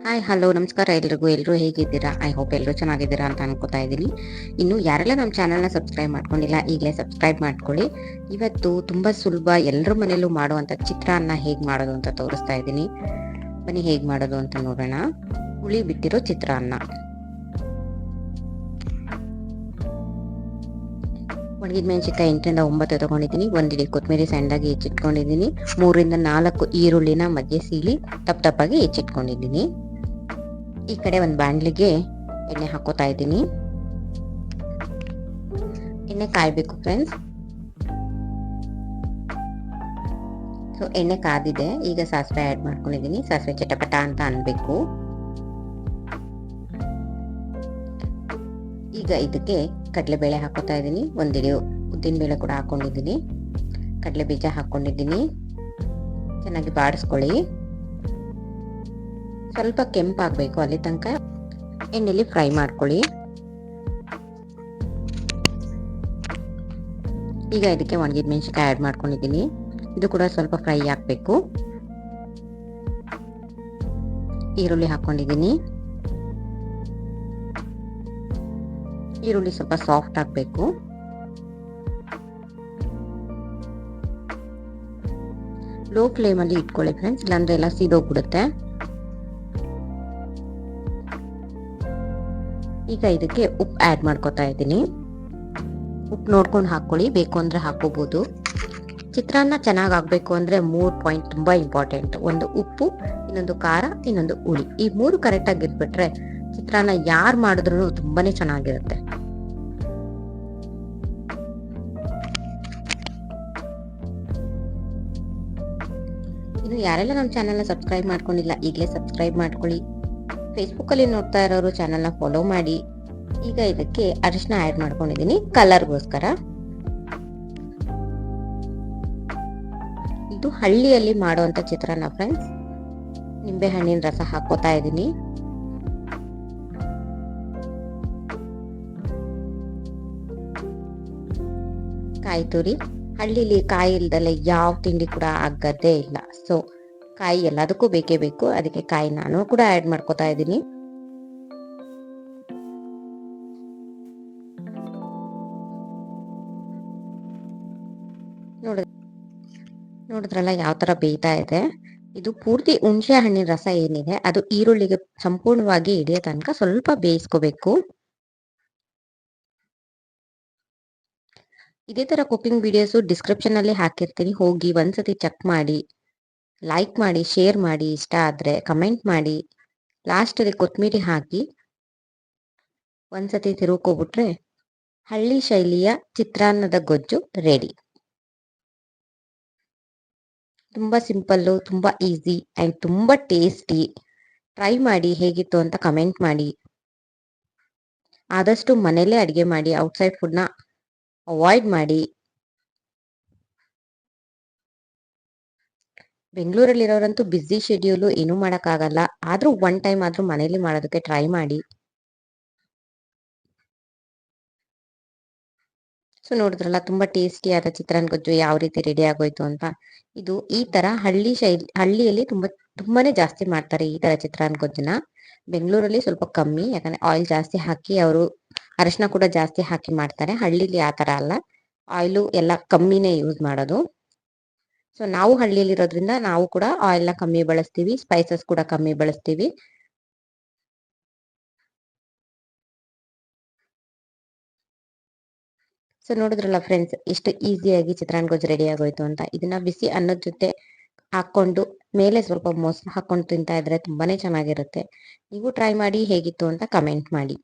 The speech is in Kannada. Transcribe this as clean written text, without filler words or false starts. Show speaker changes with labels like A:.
A: ಹಾಯ್ ಹಲೋ ನಮಸ್ಕಾರ ಎಲ್ಲರೂ ಹೇಗಿದ್ದೀರಾ? ಐ ಹೋಪ್ ಎಲ್ಲರೂ ಚೆನ್ನಾಗಿದ್ದೀರಾ ಅಂತ ಅನ್ಕೋತಾ ಇದ್ದೀನಿ. ಇನ್ನು ಯಾರೆಲ್ಲ ನಮ್ಮ ಚಾನಲ್ನ ಸಬ್ಸ್ಕ್ರೈಬ್ ಮಾಡ್ಕೊಂಡಿಲ್ಲ ಈಗಲೇ ಸಬ್ಸ್ಕ್ರೈಬ್ ಮಾಡ್ಕೊಳ್ಳಿ. ಇವತ್ತು ತುಂಬ ಸುಲಭ ಎಲ್ಲರ ಮನೆಯಲ್ಲೂ ಮಾಡುವಂಥ ಚಿತ್ರಾನ್ನ ಹೇಗೆ ಮಾಡೋದು ಅಂತ ತೋರಿಸ್ತಾ ಇದ್ದೀನಿ. ಬನ್ನಿ ಹೇಗೆ ಮಾಡೋದು ಅಂತ ನೋಡೋಣ. ಹುಳಿ ಬಿಟ್ಟಿರೋ ಚಿತ್ರಾನ್ನ. ಒಣಗಿದ ಮೆಣಸಿನಕಾಯಿ 8ರಿಂದ 9 ತಗೊಂಡಿದ್ದೀನಿ. 1 ಇಡೀ ಕೊತ್ತಂಬರಿ ಸಣ್ಣದಾಗಿ ಹೆಚ್ಚಿಟ್ಕೊಂಡಿದ್ದೀನಿ. 3ರಿಂದ 4 ಈರುಳ್ಳಿನ ಮಧ್ಯೆ ಸೀಳಿ ತಪ್ಪಾಗಿ ಹೆಚ್ಚಿಟ್ಕೊಂಡಿದ್ದೀನಿ. ಈ ಕಡೆ ಒಂದು ಬಾಣಲಿಗೆ ಎಣ್ಣೆ ಹಾಕೋತಾ ಇದ್ದೀನಿ. ಎಣ್ಣೆ ಕಾಯಬೇಕು ಫ್ರೆಂಡ್ಸ್. ಸೊ ಎಣ್ಣೆ ಕಾದಿದೆ. ಈಗ ಸಾಸಿವೆ ಆ್ಯಡ್ ಮಾಡ್ಕೊಂಡಿದ್ದೀನಿ. ಸಾಸಿವೆ ಚಟಪಟ ಅಂತ ಅನ್ಬೇಕು. ಈಗ ಇದಕ್ಕೆ ಕಡಲೆಬೇಳೆ ಹಾಕೋತಾ ಇದ್ದೀನಿ. 1 ಇಡೀ ಉದ್ದಿನಬೇಳೆ ಕೂಡ ಹಾಕೊಂಡಿದ್ದೀನಿ. ಕಡಲೆ ಬೀಜ ಹಾಕೊಂಡಿದ್ದೀನಿ. ಚೆನ್ನಾಗಿ ಬಾಡಿಸ್ಕೊಳ್ಳಿ. ಸ್ವಲ್ಪ ಕೆಂಪಾಗಬೇಕು, ಅಲ್ಲಿ ತನಕ ಎಣ್ಣೆಲಿ ಫ್ರೈ ಮಾಡ್ಕೊಳ್ಳಿ. ಈಗ ಇದಕ್ಕೆ ಒಣಗಿದ ಮೆಣಸಿನಕಾಯಿ ಆ್ಯಡ್ ಮಾಡ್ಕೊಂಡಿದ್ದೀನಿ. ಇದು ಕೂಡ ಸ್ವಲ್ಪ ಫ್ರೈ ಆಗಬೇಕು. ಈರುಳ್ಳಿ ಹಾಕೊಂಡಿದ್ದೀನಿ. ಈರುಳ್ಳಿ ಸ್ವಲ್ಪ ಸಾಫ್ಟ್ ಆಗಬೇಕು. ಲೋ ಫ್ಲೇಮಲ್ಲಿ ಇಟ್ಕೊಳ್ಳಿ ಫ್ರೆಂಡ್ಸ್, ಇಲ್ಲಾಂದ್ರೆ ಎಲ್ಲ ಸೀದೋಗ್ಬಿಡುತ್ತೆ. ಈಗ ಇದಕ್ಕೆ ಉಪ್ಪು ಆ್ಯಡ್ ಮಾಡ್ಕೊತಾ ಇದ್ದೀನಿ. ಉಪ್ಪು ನೋಡ್ಕೊಂಡು ಹಾಕ್ಕೊಳ್ಳಿ, ಬೇಕು ಅಂದರೆ ಹಾಕೋಬೋದು. ಚಿತ್ರಾನ್ನ ಚೆನ್ನಾಗಿ ಆಗಬೇಕು ಅಂದರೆ 3 ಪಾಯಿಂಟ್ ತುಂಬ ಇಂಪಾರ್ಟೆಂಟ್. ಒಂದು ಉಪ್ಪು, ಇನ್ನೊಂದು ಖಾರ, ಇನ್ನೊಂದು ಹುಳಿ. ಈ 3 ಕರೆಕ್ಟಾಗಿ ಇಟ್ಬಿಟ್ರೆ ಚಿತ್ರಾನ್ನ ಯಾರು ಮಾಡಿದ್ರು ತುಂಬಾ ಚೆನ್ನಾಗಿರುತ್ತೆ. ಇನ್ನು ಯಾರೆಲ್ಲ ನಮ್ಮ ಚಾನಲ್ನ ಸಬ್ಸ್ಕ್ರೈಬ್ ಮಾಡ್ಕೊಂಡಿಲ್ಲ ಈಗಲೇ ಸಬ್ಸ್ಕ್ರೈಬ್ ಮಾಡ್ಕೊಳ್ಳಿ. ಫೇಸ್ಬುಕ್ಕಲ್ಲಿ ನೋಡ್ತಾ ಇರೋರು ಚಾನಲ್ನ ಫಾಲೋ ಮಾಡಿ. ಈಗ ಇದಕ್ಕೆ ಅರಿಶಿನ ಆ್ಯಡ್ ಮಾಡ್ಕೊಂಡಿದ್ದೀನಿ ಕಲರ್ಗೋಸ್ಕರ. ಇದು ಹಳ್ಳಿಯಲ್ಲಿ ಮಾಡುವಂಥ ಚಿತ್ರಾನ್ನ ಫ್ರೆಂಡ್ಸ್. ನಿಂಬೆ ಹಣ್ಣಿನ ರಸ ಹಾಕೋತಾ ಇದ್ದೀನಿ. ಕಾಯಿ ತುರಿ. ಹಳ್ಳಿಲಿ ಕಾಯಿ ಇಲ್ದಲೆ ಯಾವ ತಿಂಡಿ ಕೂಡ ಆಗದೇ ಇಲ್ಲ. ಸೊ ಕಾಯಿ ಎಲ್ಲದಕ್ಕೂ ಬೇಕೇ ಬೇಕು. ಅದಕ್ಕೆ ಕಾಯಿ ನಾನು ಕೂಡ ಆ್ಯಡ್ ಮಾಡ್ಕೋತಾ ಇದ್ದೀನಿ. ನೋಡಿದ್ರಲ್ಲ ಯಾವ ತರ ಬೇಯ್ತಾ ಇದೆ. ಇದು ಪೂರ್ತಿ ಹುಣಸೆ ಹಣ್ಣಿನ ರಸ ಏನಿದೆ ಅದು ಈರುಳ್ಳಿಗೆ ಸಂಪೂರ್ಣವಾಗಿ ಹಿಡಿಯೋ ತನಕ ಸ್ವಲ್ಪ ಬೇಯಿಸ್ಕೋಬೇಕು. ಇದೇ ತರ ಕುಕಿಂಗ್ ವಿಡಿಯೋಸ್ ಡಿಸ್ಕ್ರಿಪ್ಷನ್ ಅಲ್ಲಿ ಹಾಕಿರ್ತೀನಿ, ಹೋಗಿ ಒಂದ್ಸತಿ ಚೆಕ್ ಮಾಡಿ. ಲೈಕ್ ಮಾಡಿ, ಶೇರ್ ಮಾಡಿ, ಇಷ್ಟ ಆದ್ರೆ ಕಮೆಂಟ್ ಮಾಡಿ. ಲಾಸ್ಟ್ ಅಲ್ಲಿ ಕೊತ್ತಂಬರಿ ಹಾಕಿ ಒಂದ್ಸತಿ ತಿರುಗ್ಕೊಬಿಟ್ರೆ ಹಳ್ಳಿ ಶೈಲಿಯ ಚಿತ್ರಾನ್ನದ ಗೊಜ್ಜು ರೆಡಿ. ತುಂಬ ಸಿಂಪಲ್ಲು, ತುಂಬ ಈಸಿ ಆ್ಯಂಡ್ ತುಂಬ ಟೇಸ್ಟಿ. ಟ್ರೈ ಮಾಡಿ, ಹೇಗಿತ್ತು ಅಂತ ಕಮೆಂಟ್ ಮಾಡಿ. ಆದಷ್ಟು ಮನೇಲೇ ಅಡುಗೆ ಮಾಡಿ, ಔಟ್ಸೈಡ್ ಫುಡ್ನ ಅವಾಯ್ಡ್ ಮಾಡಿ. ಬೆಂಗಳೂರಲ್ಲಿರೋರಂತೂ ಬ್ಯುಸಿ ಶೆಡ್ಯೂಲು, ಏನೂ ಮಾಡೋಕ್ಕಾಗಲ್ಲ. ಆದರೂ ಒನ್ ಟೈಮ್ ಆದರೂ ಮನೇಲಿ ಮಾಡೋದಕ್ಕೆ ಟ್ರೈ ಮಾಡಿ. ಸೊ ನೋಡಿದ್ರಲ್ಲ, ತುಂಬ ಟೇಸ್ಟಿಯಾದ ಚಿತ್ರಾನ್ನ ಗೊಜ್ಜು ಯಾವ ರೀತಿ ರೆಡಿ ಆಗೋಯ್ತು ಅಂತ. ಇದು ಈ ಥರ ಹಳ್ಳಿಯಲ್ಲಿ ತುಂಬಾನೇ ಜಾಸ್ತಿ ಮಾಡ್ತಾರೆ ಈ ಥರ ಚಿತ್ರಾನ್ನ ಗೊಜ್ಜನ್ನ. ಬೆಂಗಳೂರಲ್ಲಿ ಸ್ವಲ್ಪ ಕಮ್ಮಿ, ಯಾಕಂದರೆ ಆಯಿಲ್ ಜಾಸ್ತಿ ಹಾಕಿ ಅವರು ಅರಿಶಿನ ಕೂಡ ಜಾಸ್ತಿ ಹಾಕಿ ಮಾಡ್ತಾರೆ. ಹಳ್ಳಿಲಿ ಆ ಥರ ಅಲ್ಲ, ಆಯಿಲು ಎಲ್ಲ ಕಮ್ಮಿನೇ ಯೂಸ್ ಮಾಡೋದು. ಸೊ ನಾವು ಹಳ್ಳಿಯಲ್ಲಿರೋದ್ರಿಂದ ನಾವು ಕೂಡ ಆಯಿಲ್ನ ಕಮ್ಮಿ ಬಳಸ್ತೀವಿ, ಸ್ಪೈಸಸ್ ಕೂಡ ಕಮ್ಮಿ ಬಳಸ್ತೀವಿ. ಸೊ ನೋಡಿದ್ರಲ್ಲ ಫ್ರೆಂಡ್ಸ್, ಎಷ್ಟು ಈಸಿಯಾಗಿ ಚಿತ್ರಾನ್ನ ಗೊಜ್ಜು ರೆಡಿ ಆಗೋಯ್ತು ಅಂತ. ಇದನ್ನ ಬಿಸಿ ಅನ್ನದ ಜೊತೆ ಹಾಕೊಂಡು ಮೇಲೆ ಸ್ವಲ್ಪ ಮೊಸರು ಹಾಕೊಂಡು ತಿಂತಾ ಇದ್ರೆ ತುಂಬಾನೇ ಚೆನ್ನಾಗಿರುತ್ತೆ. ನೀವು ಟ್ರೈ ಮಾಡಿ, ಹೇಗಿತ್ತು ಅಂತ ಕಮೆಂಟ್ ಮಾಡಿ.